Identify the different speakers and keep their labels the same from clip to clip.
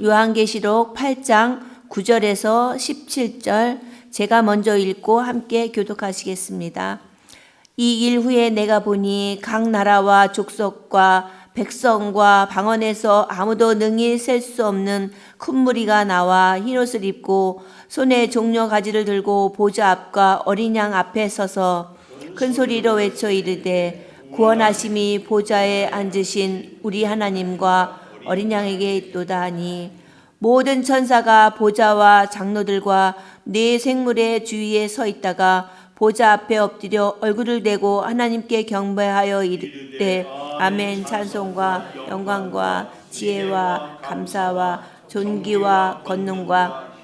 Speaker 1: 요한계시록 8장 9절에서 17절 제가 먼저 읽고 함께 교독하시겠습니다. 이 일 후에 내가 보니 각 나라와 족속과 백성과 방언에서 아무도 능히 셀 수 없는 큰 무리가 나와 흰옷을 입고 손에 종려 가지를 들고 보좌 앞과 어린 양 앞에 서서 큰 소리로 외쳐 이르되 구원하심이 보좌에 앉으신 우리 하나님과 어린 양에게 있도다 하니 모든 천사가 보좌와 장로들과 네 생물의 주위에 서 있다가 보좌 앞에 엎드려 얼굴을 대고 하나님께 경배하여 이르되 아멘. 찬송과 영광과 지혜와 감사와 존귀와 권능과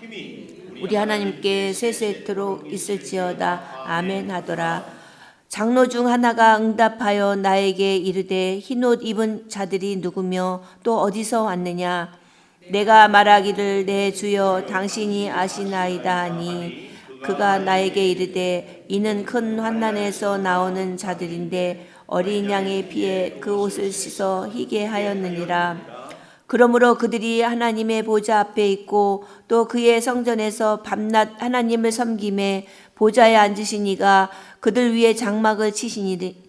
Speaker 1: 우리 하나님께 세세토록 있을지어다. 아멘 하더라. 장로 중 하나가 응답하여 나에게 이르되 흰옷 입은 자들이 누구며 또 어디서 왔느냐. 내가 말하기를 내 주여 당신이 아시나이다 하니 그가 나에게 이르되 이는 큰 환난에서 나오는 자들인데 어린 양의 피에 그 옷을 씻어 희게 하였느니라. 그러므로 그들이 하나님의 보좌 앞에 있고 또 그의 성전에서 밤낮 하나님을 섬김에 보좌에 앉으신 이가 그들 위에 장막을 치시리니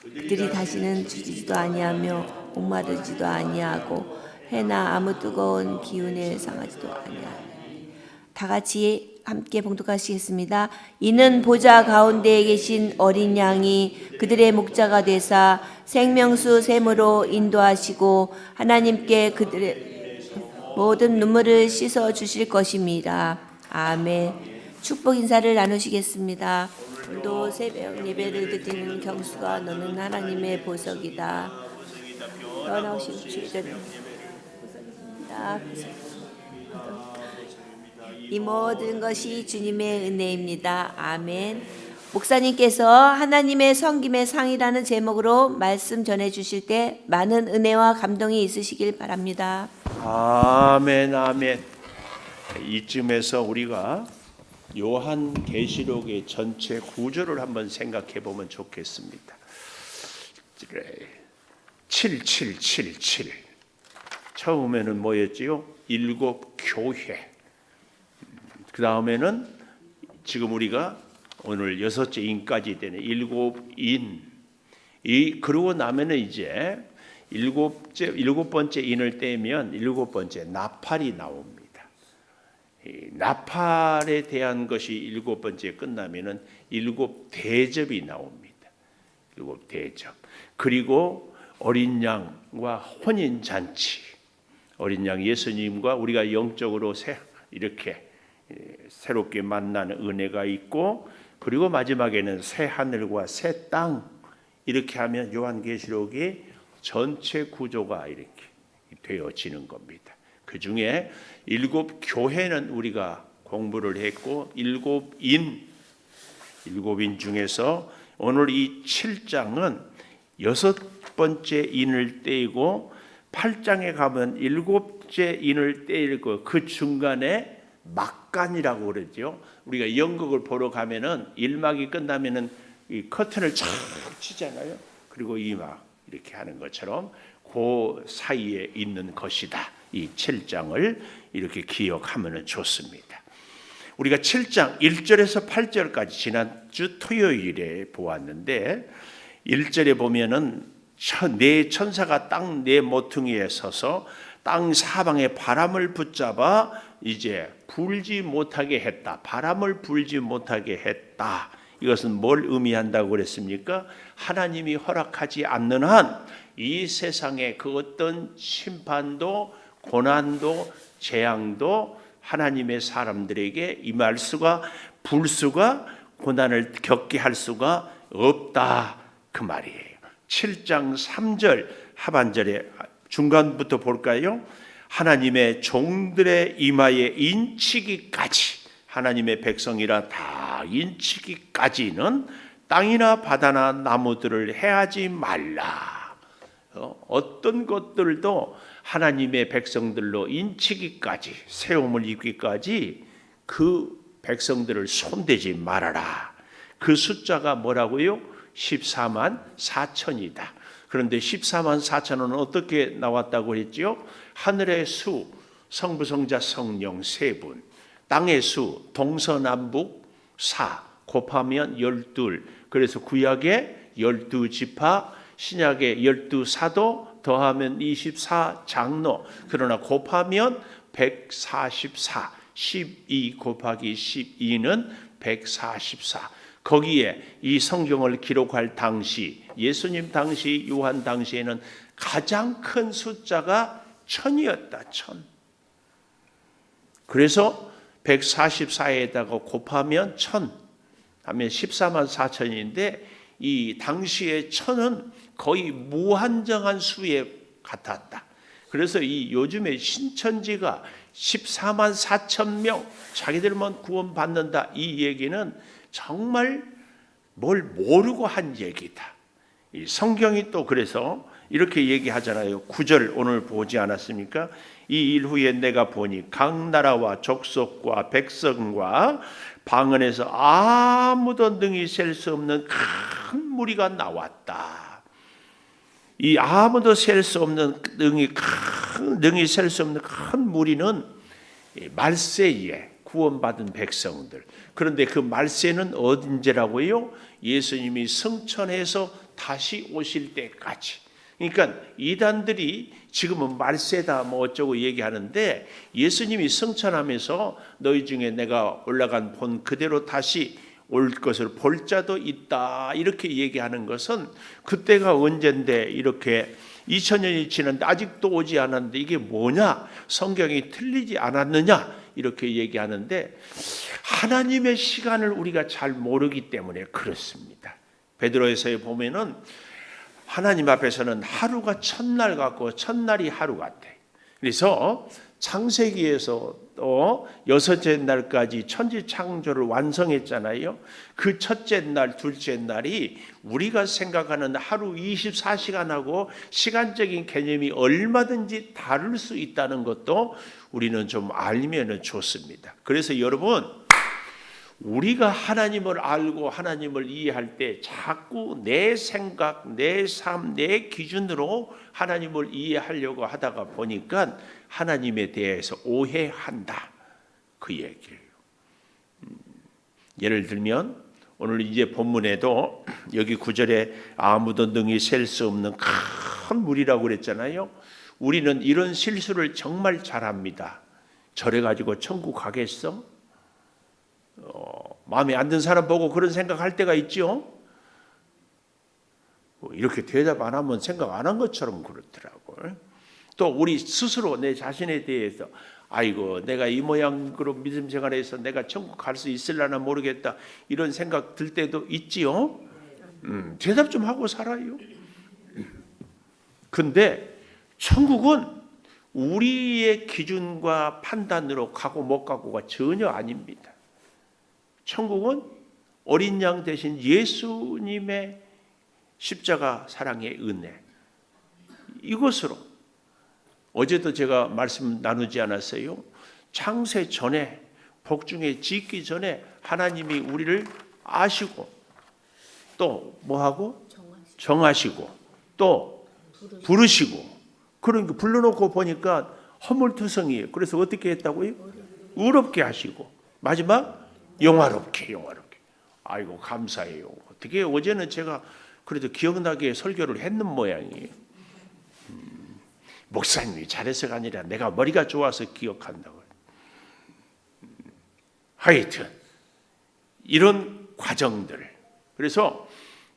Speaker 1: 그들이 다시는 주지도 아니하며 목마르지도 아니하고 해나 아무 뜨거운 기운에 상하지도 아니하니. 다 같이 함께 봉독하시겠습니다. 이는 보좌 가운데에 계신 어린 양이 그들의 목자가 되사 생명수 샘으로 인도하시고 하나님께 그들의 모든 눈물을 씻어 주실 것입니다. 아멘. 축복 인사를 나누시겠습니다. 오늘도 새벽 예배를 드리는 경수가 너는 하나님의 보석이다. 떠나오신 주의자는 보석입니다. 이 모든 것이 주님의 은혜입니다. 아멘. 목사님께서 하나님의 섬김의 상이라는 제목으로 말씀 전해주실 때 많은 은혜와 감동이 있으시길 바랍니다.
Speaker 2: 아멘, 아멘. 이쯤에서 우리가 요한계시록의 전체 구조를 한번 생각해 보면 좋겠습니다. 7777 처음에는 뭐였지요? 7 교회. 그 다음에는 지금 우리가 오늘 6째 인까지 되는 7인. 그러고 나면은 이제 7번째 인을 떼면 7번째 나팔이 나옵니다. 이 나팔에 대한 것이 7번째 끝나면은 7대접이 나옵니다. 7대접. 그리고 어린 양과 혼인 잔치. 어린 양 예수님과 우리가 영적으로 이렇게 새롭게 만나는 은혜가 있고, 그리고 마지막에는 새 하늘과 새 땅. 이렇게 하면 요한계시록이 전체 구조가 이렇게 되어지는 겁니다. 그 중에 7교회는 우리가 공부를 했고 7인 중에서 오늘 이 7장은 6번째 인을 떼고 8장에 가면 7째 인을 떼고 그 중간에 막간이라고 그러죠. 우리가 연극을 보러 가면은 1막이 끝나면은 이 커튼을 쫙 치잖아요. 그리고 2막 이렇게 하는 것처럼 그 사이에 있는 것이다. 이 7장을 이렇게 기억하면 좋습니다. 우리가 7장 1절에서 8절까지 지난주 토요일에 보았는데 1절에 보면은 네 천사가 땅 네 모퉁이에 서서 땅 사방에 바람을 붙잡아 이제 불지 못하게 했다. 바람을 불지 못하게 했다. 이것은 뭘 의미한다고 그랬습니까? 하나님이 허락하지 않는 한 이 세상에 그 어떤 심판도 고난도 재앙도 하나님의 사람들에게 임할 수가, 불 수가, 고난을 겪게 할 수가 없다. 그 말이에요. 7장 3절 하반절에 중간부터 볼까요? 하나님의 종들의 이마에 인치기까지, 하나님의 백성이라 다 인치기까지는 땅이나 바다나 나무들을 해하지 말라. 어떤 것들도 하나님의 백성들로 인치기까지, 세움을 입기까지 그 백성들을 손대지 말아라. 그 숫자가 뭐라고요? 14만 4천이다. 그런데 14만 4천은 어떻게 나왔다고 했죠? 하늘의 수 성부 성자 성령 세 분, 땅의 수 동서남북 사 곱하면 12, 그래서 구약의 12지파, 신약의 12사도 더하면 24장로, 그러나 곱하면 144, 12 곱하기 12는 144. 거기에 이 성경을 기록할 당시, 예수님 당시, 요한 당시에는 가장 큰 숫자가 1000이었다. 1000. 그래서 144에다가 곱하면 1000 하면 14만 4천인데, 이 당시의 1000은 거의 무한정한 수에 같았다. 그래서 이 요즘에 신천지가 14만 4천 명 자기들만 구원받는다, 이 얘기는 정말 뭘 모르고 한 얘기다. 이 성경이 또 그래서 이렇게 얘기하잖아요. 9절 오늘 보지 않았습니까? 이 일 후에 내가 보니 각 나라와 족속과 백성과 방언에서 아무도 능히 셀 수 없는 큰 무리가 나왔다. 이 아무도 셀 수 없는 능히 셀 수 없는 큰 무리는 말세에 구원받은 백성들. 그런데 그 말세는 언제라고요? 예수님이 승천해서 다시 오실 때까지. 그러니까 이단들이 지금은 말세다 뭐 어쩌고 얘기하는데, 예수님이 승천하면서 너희 중에 내가 올라간 본 그대로 다시 올 것을 볼 자도 있다, 이렇게 얘기하는 것은 그때가 언젠데 이렇게 2000년이 지났는데 아직도 오지 않았는데 이게 뭐냐, 성경이 틀리지 않았느냐, 이렇게 얘기하는데 하나님의 시간을 우리가 잘 모르기 때문에 그렇습니다. 베드로에서에 보면은 하나님 앞에서는 하루가 첫날 같고 첫날이 하루 같아. 그래서 창세기에서 또 여섯째 날까지 천지 창조를 완성했잖아요. 그 첫째 날, 둘째 날이 우리가 생각하는 하루 24시간하고 시간적인 개념이 얼마든지 다를 수 있다는 것도 우리는 좀 알면 좋습니다. 그래서 여러분, 우리가 하나님을 알고 하나님을 이해할 때 자꾸 내 생각, 내 삶, 내 기준으로 하나님을 이해하려고 하다가 보니까 하나님에 대해서 오해한다, 그 얘기예요. 예를 들면 오늘 이제 본문에도 여기 9절에 아무도 능히 셀 수 없는 큰 물이라고 그랬잖아요. 우리는 이런 실수를 정말 잘합니다. 저래 가지고 천국 가겠어? 마음에 안 드는 사람 보고 그런 생각할 때가 있죠. 이렇게 대답 안 하면 생각 안 한 것처럼 그렇더라고요. 또 우리 스스로 내 자신에 대해서 아이고 내가 이 모양으로 믿음 생활해서 내가 천국 갈 수 있을려나 모르겠다, 이런 생각 들 때도 있지요. 대답 좀 하고 살아요. 근데 천국은 우리의 기준과 판단으로 가고 못 가고가 전혀 아닙니다. 천국은 어린 양 대신 예수님의 십자가 사랑의 은혜, 이것으로 어제도 제가 말씀 나누지 않았어요? 창세 전에, 복중에 짓기 전에 하나님이 우리를 아시고 또 뭐하고? 정하시고 또 부르시고, 그러니까 불러놓고 보니까 허물투성이에요. 그래서 어떻게 했다고요? 의롭게 하시고 마지막 영화롭게. 아이고 감사해요. 어떻게 어제는 제가 그래도 기억나게 설교를 했는 모양이에요. 목사님이 잘해서가 아니라 내가 머리가 좋아서 기억한다고요. 하여튼 이런 과정들. 그래서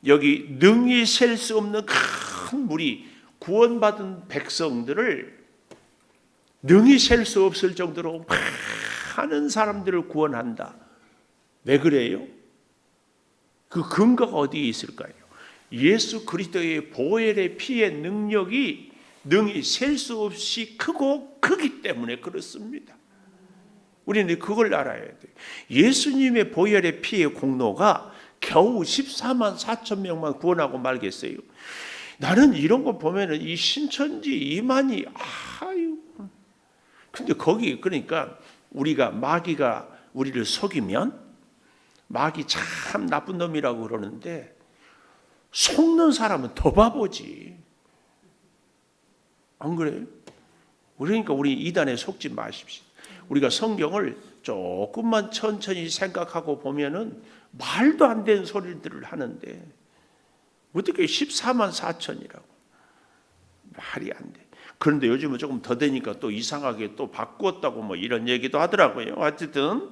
Speaker 2: 여기 능히 셀 수 없는 큰 무리, 구원받은 백성들을 능히 셀 수 없을 정도로 많은 사람들을 구원한다. 왜 그래요? 그 근거가 어디에 있을까요? 예수 그리스도의 보혈의 피의 능력이 능히 셀 수 없이 크고 크기 때문에 그렇습니다. 우리는 그걸 알아야 돼요. 예수님의 보혈의 피의 공로가 겨우 14만 4천 명만 구원하고 말겠어요. 나는 이런 거 보면은 이 신천지 이만희, 아유. 근데 거기 그러니까 우리가 마귀가 우리를 속이면, 마귀 참 나쁜 놈이라고 그러는데 속는 사람은 더 바보지. 안 그래요? 그러니까 우리 이단에 속지 마십시오. 우리가 성경을 조금만 천천히 생각하고 보면은 말도 안 되는 소리들을 하는데 어떻게 14만 4천이라고 말이 안 돼. 그런데 요즘은 조금 더 되니까 또 이상하게 또 바꾸었다고 뭐 이런 얘기도 하더라고요. 어쨌든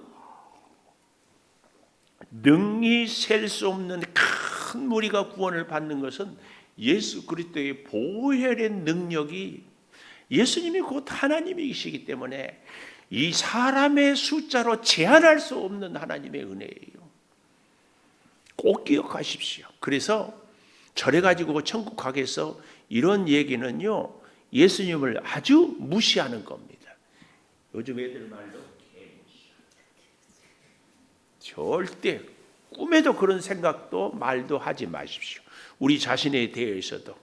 Speaker 2: 능히 셀 수 없는 큰 무리가 구원을 받는 것은 예수 그리스도의 보혈의 능력이, 예수님이 곧 하나님이시기 때문에 이 사람의 숫자로 제한할 수 없는 하나님의 은혜예요. 꼭 기억하십시오. 그래서 절에 가지고 천국 가게에서 이런 얘기는요, 예수님을 아주 무시하는 겁니다. 요즘 애들 말로 절대 꿈에도 그런 생각도 말도 하지 마십시오. 우리 자신에 대해서도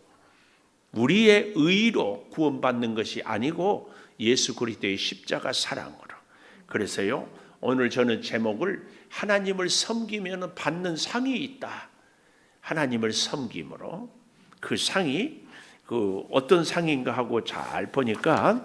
Speaker 2: 우리의 의로 구원받는 것이 아니고 예수 그리스도의 십자가 사랑으로. 그래서요, 오늘 저는 제목을 하나님을 섬기면 받는 상이 있다. 하나님을 섬김으로 그 상이 어떤 상인가 하고 잘 보니까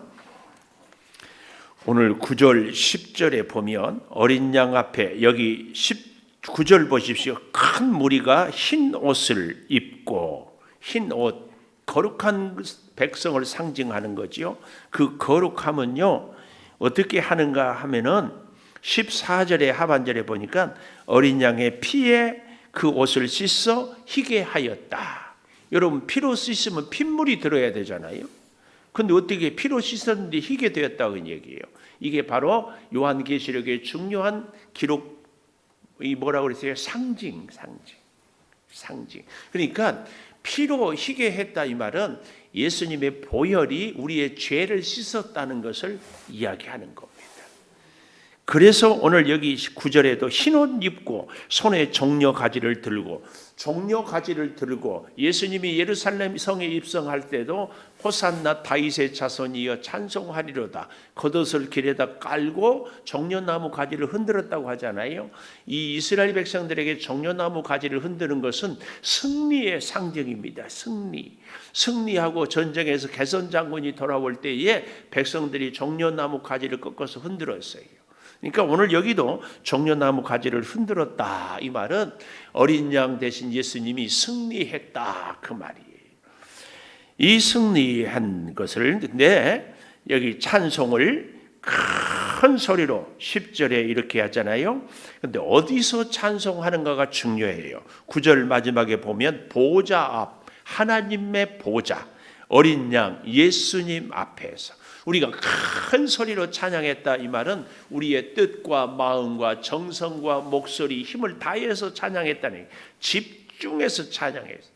Speaker 2: 오늘 9절 10절에 보면 어린 양 앞에, 여기 19절 보십시오. 큰 무리가 흰 옷을 입고, 흰 옷, 거룩한 백성을 상징하는 거지요. 그 거룩함은요 어떻게 하는가 하면은 14절의 하반절에 보니까 어린 양의 피에 그 옷을 씻어 희게 하였다. 여러분, 피로 씻으면 핏물이 들어야 되잖아요. 근데 어떻게 피로 씻었는데 희게 되었다고 얘기해요. 이게 바로 요한계시록의 중요한 기록, 이 뭐라고 그랬어요? 상징. 그러니까 피로 희게 했다 이 말은 예수님의 보혈이 우리의 죄를 씻었다는 것을 이야기하는 겁니다. 그래서 오늘 여기 9절에도 흰옷 입고 손에 종려 가지를 들고, 종려 가지를 들고 예수님이 예루살렘 성에 입성할 때도 호산나 다윗의 자손이여 찬송하리로다 겉옷을 길에다 깔고 종려나무 가지를 흔들었다고 하잖아요. 이 이스라엘 백성들에게 종려나무 가지를 흔드는 것은 승리의 상징입니다. 승리하고 전쟁에서 개선 장군이 돌아올 때에 백성들이 종려나무 가지를 꺾어서 흔들었어요. 그러니까 오늘 여기도 종려나무 가지를 흔들었다 이 말은 어린 양 대신 예수님이 승리했다 그 말이에요. 이 승리한 것을, 근데 여기 찬송을 큰 소리로 10절에 이렇게 하잖아요. 근데 어디서 찬송하는가가 중요해요. 9절 마지막에 보면 보좌 앞, 하나님의 보좌, 어린 양 예수님 앞에서 우리가 큰 소리로 찬양했다 이 말은 우리의 뜻과 마음과 정성과 목소리, 힘을 다해서 찬양했다는, 집중해서 찬양했어요.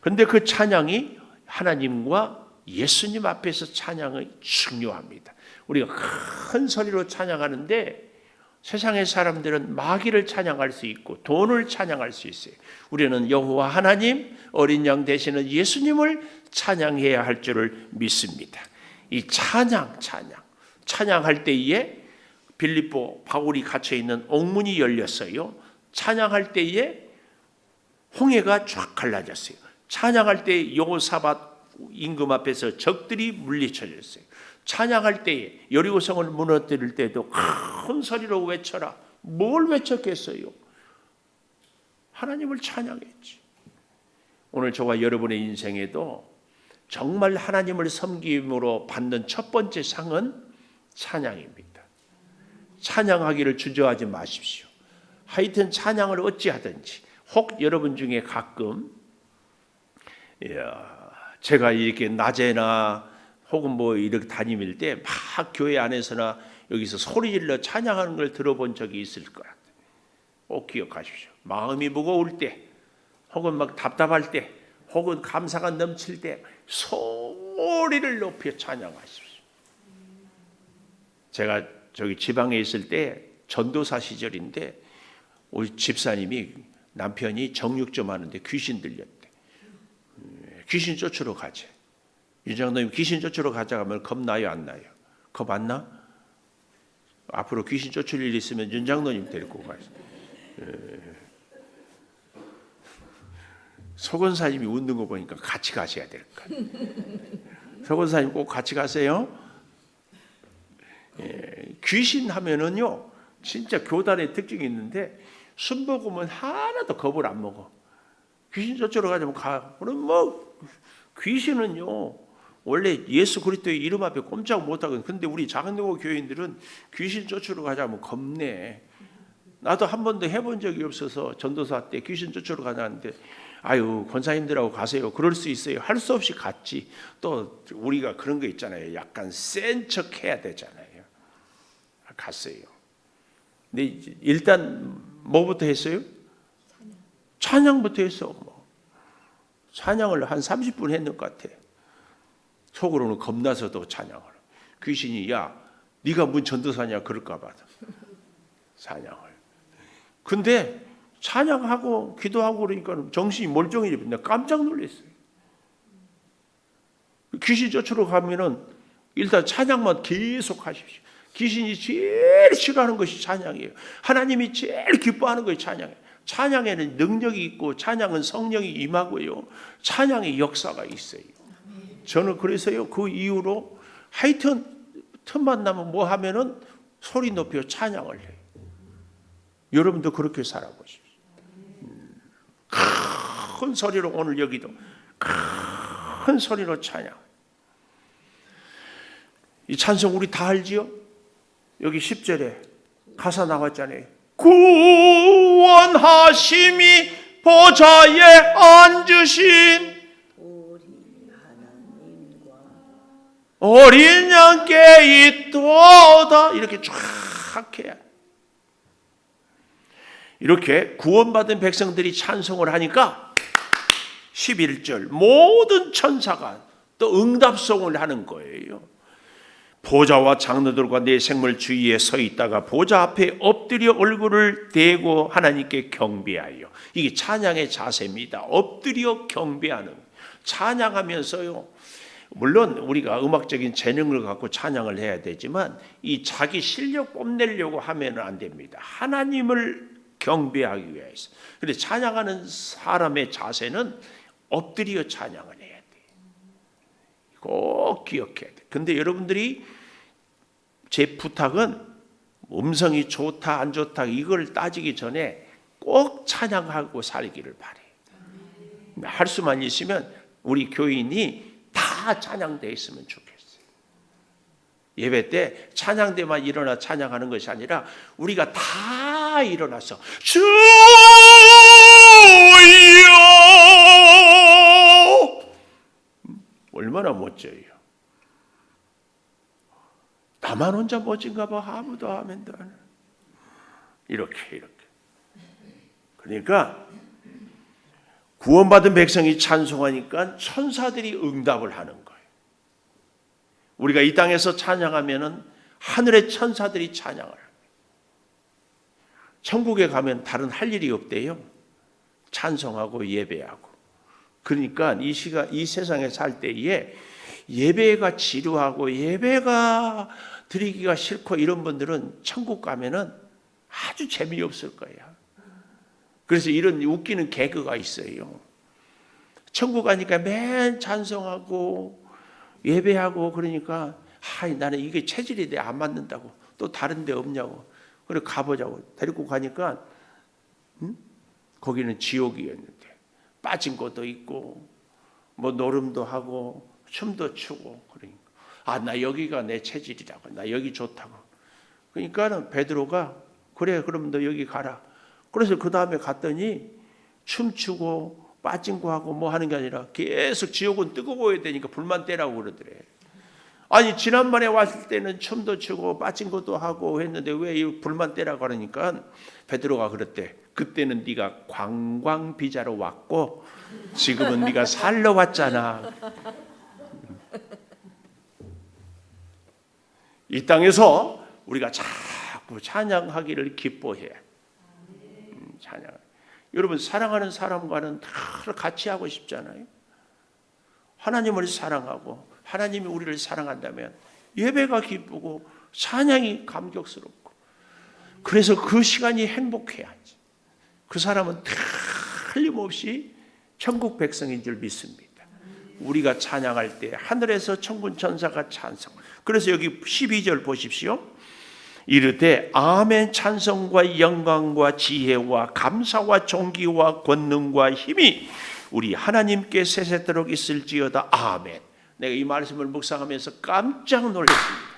Speaker 2: 그런데 그 찬양이 하나님과 예수님 앞에서 찬양이 중요합니다. 우리가 큰 소리로 찬양하는데 세상의 사람들은 마귀를 찬양할 수 있고 돈을 찬양할 수 있어요. 우리는 여호와 하나님, 어린 양 되시는 예수님을 찬양해야 할 줄을 믿습니다. 이 찬양할 때에 빌립보 바울이 갇혀 있는 옥문이 열렸어요. 찬양할 때에 홍해가 쫙 갈라졌어요. 찬양할 때 여호사밧 임금 앞에서 적들이 물리쳐졌어요. 찬양할 때에 여리고성을 무너뜨릴 때도 큰 소리로 외쳐라. 뭘 외쳤겠어요? 하나님을 찬양했지. 오늘 저와 여러분의 인생에도 정말 하나님을 섬김으로 받는 첫 번째 상은 찬양입니다. 찬양하기를 주저하지 마십시오. 하여튼 찬양을 어찌하든지, 혹 여러분 중에 가끔 제가 이렇게 낮에나 혹은 뭐 이렇게 다닐 때 막 교회 안에서나 여기서 소리 질러 찬양하는 걸 들어본 적이 있을 것 같아요. 꼭 기억하십시오. 마음이 무거울 때, 혹은 막 답답할 때, 혹은 감사가 넘칠 때 소리를 높여 찬양하십시오. 제가 저기 지방에 있을 때 전도사 시절인데 우리 집사님이 남편이 정육 좀 하는데 귀신 들렸대. 귀신 쫓으러 가재. 윤장로님 귀신 쫓으러 가자 하면 겁나요 안 나요? 겁 안 나? 앞으로 귀신 쫓을 일 있으면 윤장로님 데리고 가세요. 서건사님이 웃는 거 보니까 같이 가셔야 될 것 같아요. 서건사님 꼭 같이 가세요. 귀신 하면은요, 진짜 교단의 특징이 있는데 순복음은 하나도 겁을 안 먹어. 귀신 쫓으러 가자면 가. 그럼 뭐 귀신은요, 원래 예수 그리스도의 이름 앞에 꼼짝 못하거든. 근데 우리 작은교회 교인들은 귀신 쫓으러 가자면 겁내. 나도 한 번도 해본 적이 없어서 전도사 때 귀신 쫓으러 가자는데, 아유 권사님들하고 가세요. 그럴 수 있어요. 할 수 없이 갔지. 또 우리가 그런 거 있잖아요. 약간 센 척 해야 되잖아요. 갔어요. 근데 일단 뭐부터 했어요? 찬양부터 했어. 뭐. 찬양을 한 30분 했는 것 같아. 속으로는 겁나서도 찬양을. 귀신이 야 네가 뭔 전도사냐 그럴까 봐 찬양을. 근데 찬양하고 기도하고 그러니까 정신이 멀쩡해져. 내가 깜짝 놀랐어요. 귀신 쫓으러 가면은 일단 찬양만 계속 하십시오. 귀신이 제일 싫어하는 것이 찬양이에요. 하나님이 제일 기뻐하는 것이 찬양이에요. 찬양에는 능력이 있고 찬양은 성령이 임하고요. 찬양의 역사가 있어요. 저는 그래서요 그 이후로 하여튼 틈만 나면 뭐 하면은 소리 높여 찬양을 해요. 여러분도 그렇게 살아보십시오. 큰 소리로 오늘 여기도 큰 소리로 찬양. 이 찬송 우리 다 알지요? 여기 10절에 가사 나왔잖아요. 구원하심이 보좌에 앉으신 어린 양께 있도다. 이렇게 쫙 해야. 이렇게 구원받은 백성들이 찬송을 하니까 11절 모든 천사가 또 응답송을 하는 거예요. 보좌와 장로들과 내 생물 주위에 서 있다가 보좌 앞에 엎드려 얼굴을 대고 하나님께 경배하여. 이게 찬양의 자세입니다. 엎드려 경배하는. 찬양하면서요, 물론 우리가 음악적인 재능을 갖고 찬양을 해야 되지만 이 자기 실력 뽐내려고 하면 안 됩니다. 하나님을 경배하기 위해서. 그런데 찬양하는 사람의 자세는 엎드려 찬양을 해야 돼요. 꼭 기억해야 돼요. 근데 여러분들이 제 부탁은 음성이 좋다 안 좋다 이걸 따지기 전에 꼭 찬양하고 살기를 바래요. 할 수만 있으면 우리 교인이 다 찬양되어 있으면 좋겠어요. 예배 때 찬양대만 일어나 찬양하는 것이 아니라 우리가 다 일어나서 주여 얼마나 멋져요. 나만 혼자 멋진가 봐. 아무도 아멘도 안 해. 이렇게 그러니까 구원받은 백성이 찬송하니까 천사들이 응답을 하는 거예요. 우리가 이 땅에서 찬양하면은 하늘의 천사들이 찬양을 합니다. 천국에 가면 다른 할 일이 없대요. 찬송하고 예배하고. 그러니까 이 세상에 살 때에 예배가 지루하고 예배가 드리기가 싫고 이런 분들은 천국 가면은 아주 재미없을 거야. 그래서 이런 웃기는 개그가 있어요. 천국 가니까 맨 찬송하고 예배하고 그러니까 나는 이게 체질이 내 안 맞는다고. 또 다른 데 없냐고. 그래 가보자고. 데리고 가니까 거기는 지옥이었는데 빠진 것도 있고 뭐 노름도 하고 춤도 추고 그러니까 나 여기가 내 체질이라고. 나 여기 좋다고. 그러니까는 베드로가 그래 그럼 너 여기 가라. 그래서 그 다음에 갔더니 춤추고 빠진 거 하고 뭐 하는 게 아니라 계속 지옥은 뜨거워야 되니까 불만 떼라고 그러더래. 아니 지난번에 왔을 때는 춤도 추고 빠진 것도 하고 했는데 왜 이 불만 떼라고 하니까 베드로가 그랬대. 그때는 네가 관광 비자로 왔고 지금은 네가 살러 왔잖아. 이 땅에서 우리가 자꾸 찬양하기를 기뻐해. 찬양. 여러분 사랑하는 사람과는 다 같이 하고 싶잖아요. 하나님을 사랑하고 하나님이 우리를 사랑한다면 예배가 기쁘고 찬양이 감격스럽고 그래서 그 시간이 행복해야지. 그 사람은 틀림없이 천국 백성인 줄 믿습니다. 우리가 찬양할 때 하늘에서 천군 천사가 찬송. 그래서 여기 12절 보십시오. 이르되 아멘 찬송과 영광과 지혜와 감사와 존귀와 권능과 힘이 우리 하나님께 세세토록 있을지어다. 아멘. 내가 이 말씀을 묵상하면서 깜짝 놀랐습니다.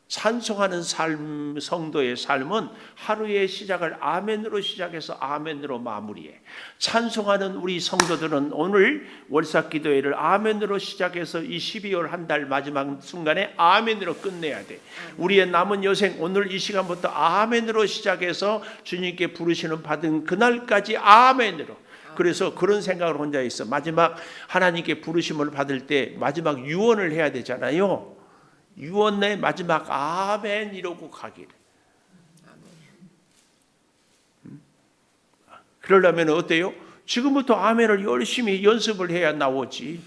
Speaker 2: 찬송하는 삶, 성도의 삶은 하루의 시작을 아멘으로 시작해서 아멘으로 마무리해. 찬송하는 우리 성도들은 오늘 월삭기도회를 아멘으로 시작해서 이 12월 한 달 마지막 순간에 아멘으로 끝내야 돼. 우리의 남은 여생 오늘 이 시간부터 아멘으로 시작해서 주님께 부르시는 받은 그날까지 아멘으로. 그래서 그런 생각을 혼자 있어. 마지막 하나님께 부르심을 받을 때 마지막 유언을 해야 되잖아요. 유언의 마지막 아멘 이러고 가기를. 그러려면 어때요? 지금부터 아멘을 열심히 연습을 해야 나오지.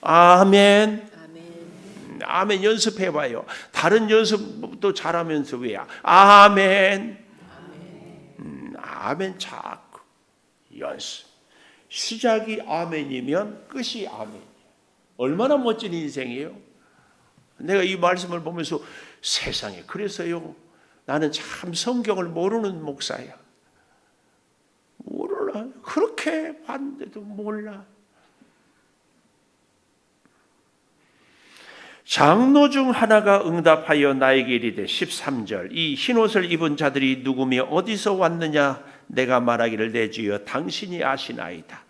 Speaker 2: 아멘. 아멘 연습해봐요. 다른 연습도 잘하면서 왜야? 아멘. 아멘 자꾸 연습. 시작이 아멘이면 끝이 아멘. 얼마나 멋진 인생이에요. 내가 이 말씀을 보면서 세상에 그래서요 나는 참 성경을 모르는 목사야. 몰라. 그렇게 봤는데도 몰라. 장로 중 하나가 응답하여 나에게 이르되 13절 이 흰옷을 입은 자들이 누구며 어디서 왔느냐 내가 말하기를 내 주여 당신이 아시나이다.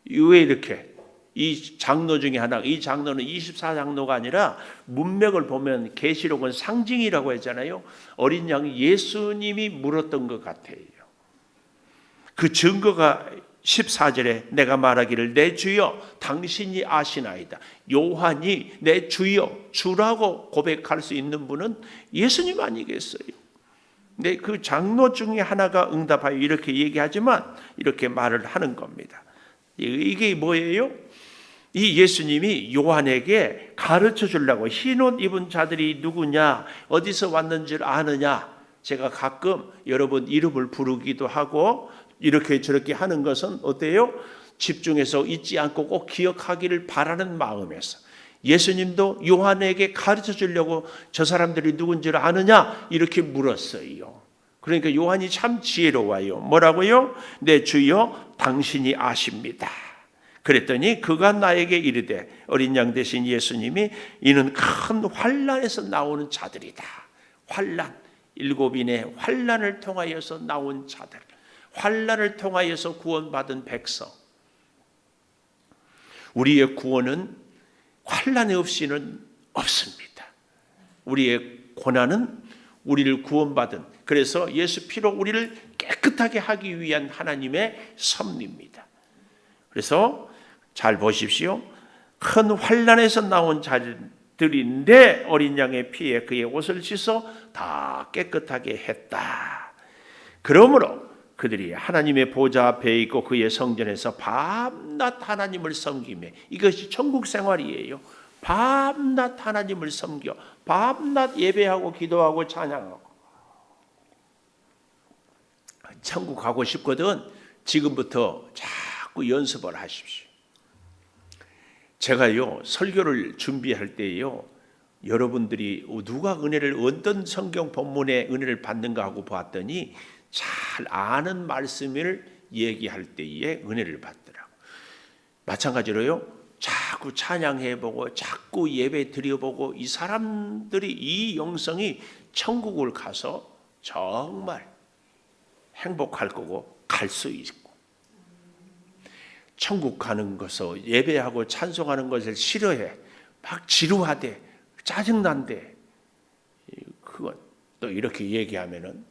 Speaker 2: 왜 이렇게 이 장로 중에 하나, 이 장로는 24장로가 아니라 문맥을 보면 계시록은 상징이라고 했잖아요. 어린 양 예수님이 물었던 것 같아요. 그 증거가 14절에 내가 말하기를 내 주여 당신이 아시나이다. 요한이 내 주여 주라고 고백할 수 있는 분은 예수님 아니겠어요? 근데 그 장로 중에 하나가 응답하여 이렇게 얘기하지만 이렇게 말을 하는 겁니다. 이게 뭐예요? 이 예수님이 요한에게 가르쳐 주려고 흰옷 입은 자들이 누구냐 어디서 왔는지를 아느냐. 제가 가끔 여러분 이름을 부르기도 하고 이렇게 저렇게 하는 것은 어때요? 집중해서 잊지 않고 꼭 기억하기를 바라는 마음에서 예수님도 요한에게 가르쳐 주려고 저 사람들이 누군지를 아느냐 이렇게 물었어요. 그러니까 요한이 참 지혜로워요. 뭐라고요? 내 주여 당신이 아십니다. 그랬더니 그가 나에게 이르되 어린 양 대신 예수님이 이는 큰 환난에서 나오는 자들이다. 환난, 일곱인의 환난을 통하여서 나온 자들, 환난을 통하여서 구원받은 백성. 우리의 구원은 환난 없이는 없습니다. 우리의 고난은 우리를 구원받은, 그래서 예수 피로 우리를 깨끗하게 하기 위한 하나님의 섭리입니다. 그래서 잘 보십시오. 큰 환난에서 나온 자들인데 어린 양의 피에 그의 옷을 씻어 다 깨끗하게 했다. 그러므로 그들이 하나님의 보좌 앞에 있고 그의 성전에서 밤낮 하나님을 섬기며, 이것이 천국 생활이에요. 밤낮 하나님을 섬겨 밤낮 예배하고 기도하고 찬양하고. 천국 가고 싶거든 지금부터 자꾸 연습을 하십시오. 제가요 설교를 준비할 때요 여러분들이 누가 은혜를 어떤 성경 본문의 은혜를 받는가 하고 봤더니 잘 아는 말씀을 얘기할 때에 은혜를 받더라고. 마찬가지로요 자꾸 찬양해보고 자꾸 예배 드려보고 이 사람들이 이 영성이 천국을 가서 정말 행복할 거고 갈 수 있고, 천국 가는 것을 예배하고 찬송하는 것을 싫어해 막 지루하대 짜증난대. 그거 또 이렇게 얘기하면은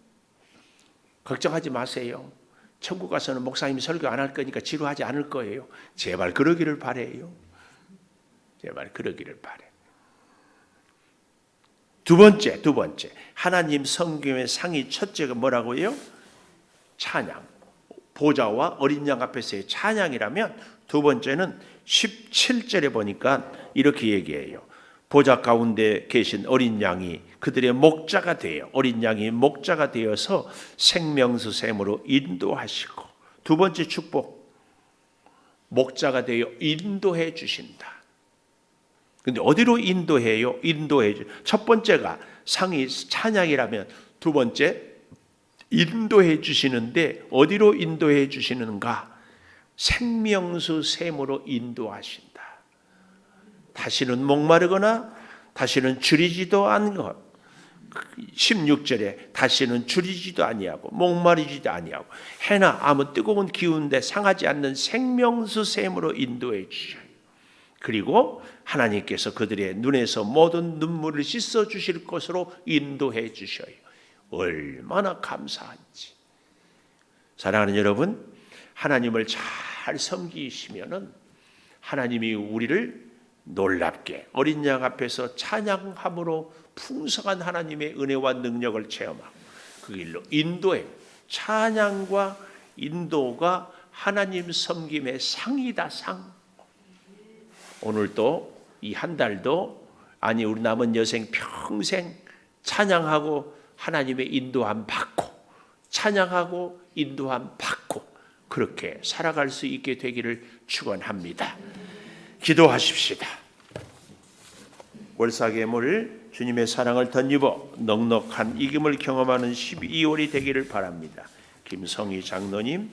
Speaker 2: 걱정하지 마세요. 천국 가서는 목사님이 설교 안 할 거니까 지루하지 않을 거예요. 제발 그러기를 바래요. 제발 그러기를 바래. 두 번째 하나님 성경의 상이 첫째가 뭐라고요? 찬양. 보좌와 어린 양 앞에서의 찬양이라면 두 번째는 17절에 보니까 이렇게 얘기해요. 보좌 가운데 계신 어린 양이 그들의 목자가 되어, 어린 양이 목자가 되어서 생명수 샘으로 인도하시고. 두 번째 축복, 목자가 되어 인도해 주신다. 근데 어디로 인도해요? 첫 번째가 상이 찬양이라면 두 번째 인도해 주시는데 어디로 인도해 주시는가? 생명수 샘으로 인도하신다. 다시는 목마르거나 다시는 줄이지도 않은 것. 16절에 다시는 줄이지도 아니하고 목마르지도 아니하고 해나 아무 뜨거운 기운데 상하지 않는 생명수 샘으로 인도해 주셔요. 그리고 하나님께서 그들의 눈에서 모든 눈물을 씻어 주실 것으로 인도해 주셔요. 얼마나 감사한지. 사랑하는 여러분, 하나님을 잘 섬기시면은 하나님이 우리를 놀랍게 어린 양 앞에서 찬양함으로 풍성한 하나님의 은혜와 능력을 체험하고 그 길로 인도해. 찬양과 인도가 하나님 섬김의 상이다. 상. 오늘도 이 한 달도 아니 우리 남은 여생 평생 찬양하고 하나님의 인도함 받고 찬양하고 인도함 받고 그렇게 살아갈 수 있게 되기를 축원합니다. 기도하십시다. 월사계물 주님의 사랑을 덧입어 넉넉한 이김을 경험하는 12월이 되기를 바랍니다. 김성희 장로님,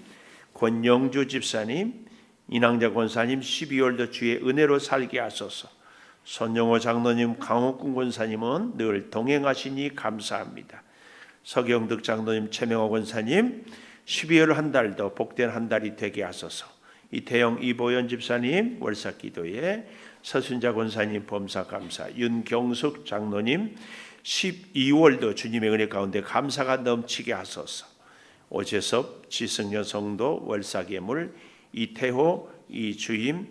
Speaker 2: 권영주 집사님, 인왕자 권사님 12월도 주의 은혜로 살게 하소서. 손영호 장로님, 강옥군 권사님은 늘 동행하시니 감사합니다. 서경득 장로님, 최명호 권사님 12월 한 달도 복된 한 달이 되게 하소서. 이태영 이보연 집사님 월사기도에 서순자 권사님 범사 감사, 윤경숙 장로님 12월도 주님의 은혜 가운데 감사가 넘치게 하소서. 오재섭 지승여 성도 월사계물, 이태호 이주임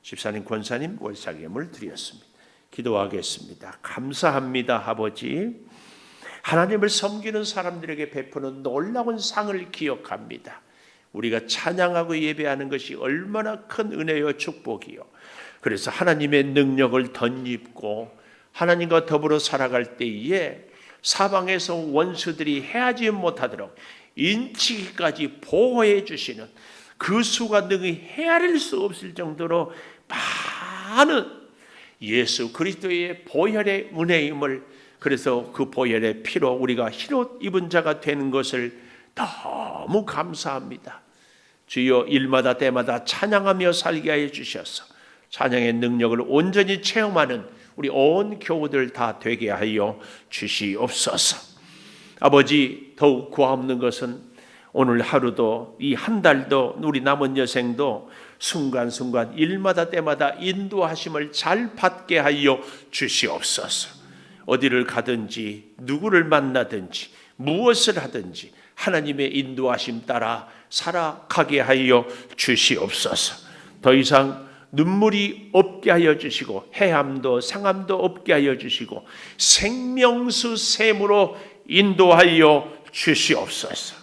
Speaker 2: 집사님 권사님 월사계물 드렸습니다. 기도하겠습니다. 감사합니다. 아버지, 하나님을 섬기는 사람들에게 베푸는 놀라운 상을 기억합니다. 우리가 찬양하고 예배하는 것이 얼마나 큰 은혜요 축복이요. 그래서 하나님의 능력을 덧입고 하나님과 더불어 살아갈 때에 사방에서 원수들이 해하지 못하도록 인치기까지 보호해 주시는, 그 수가 능히 헤아릴 수 없을 정도로 많은 예수 그리스도의 보혈의 은혜임을, 그래서 그 보혈의 피로 우리가 흰옷 입은 자가 되는 것을 너무 감사합니다. 주여, 일마다 때마다 찬양하며 살게 하여 주셔서 찬양의 능력을 온전히 체험하는 우리 온 교우들 다 되게 하여 주시옵소서. 아버지, 더욱 구하옵는 것은 오늘 하루도 이 한 달도 우리 남은 여생도 순간순간 일마다 때마다 인도하심을 잘 받게 하여 주시옵소서. 어디를 가든지 누구를 만나든지 무엇을 하든지 하나님의 인도하심 따라 살아가게 하여 주시옵소서. 더 이상 눈물이 없게 하여 주시고 해함도 상함도 없게 하여 주시고 생명수 샘으로 인도하여 주시옵소서.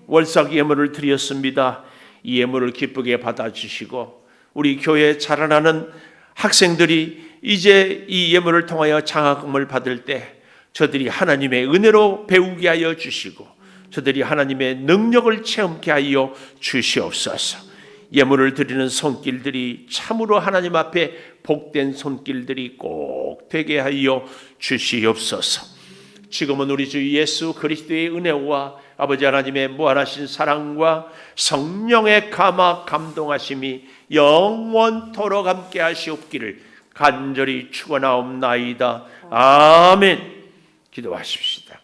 Speaker 2: 월삭 예물을 드렸습니다. 이 예물을 기쁘게 받아주시고 우리 교회에 자라나는 학생들이 이제 이 예물을 통하여 장학금을 받을 때 저들이 하나님의 은혜로 배우게 하여 주시고 저들이 하나님의 능력을 체험케 하여 주시옵소서. 예물을 드리는 손길들이 참으로 하나님 앞에 복된 손길들이 꼭 되게 하여 주시옵소서. 지금은 우리 주 예수 그리스도의 은혜와 아버지 하나님의 무한하신 사랑과 성령의 감화 감동하심이 영원토록 함께 하시옵기를 간절히 축원하옵나이다. 아멘. 기도하십시다.